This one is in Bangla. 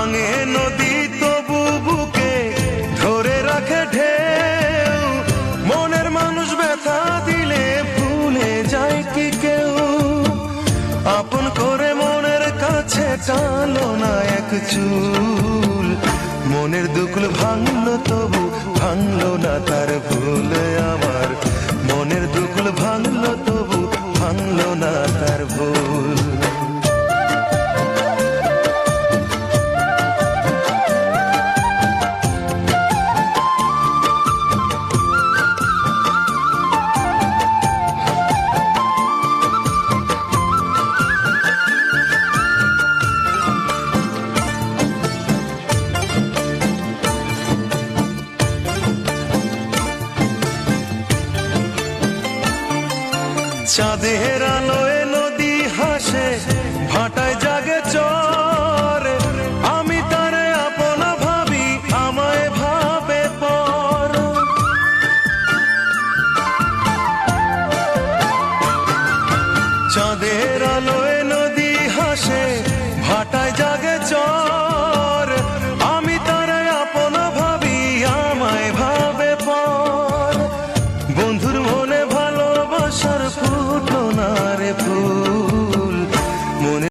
ভাঙে নদী তবু বুকে ধরে রাখে ঢেউ, মনের মানুষ ব্যথা দিলে ভুলে যায় কি কেউ? আপন করে মনের কাছে টানো না এক চুল, মনের দুকুল ভাঙলো তবু ভাঙলো না তার ভুল আমার, মনের দুকুল ভাঙলো তবু ভাঙলো না তার ভুল। চাঁদের আলোয় নদী হাসে, ভাটায়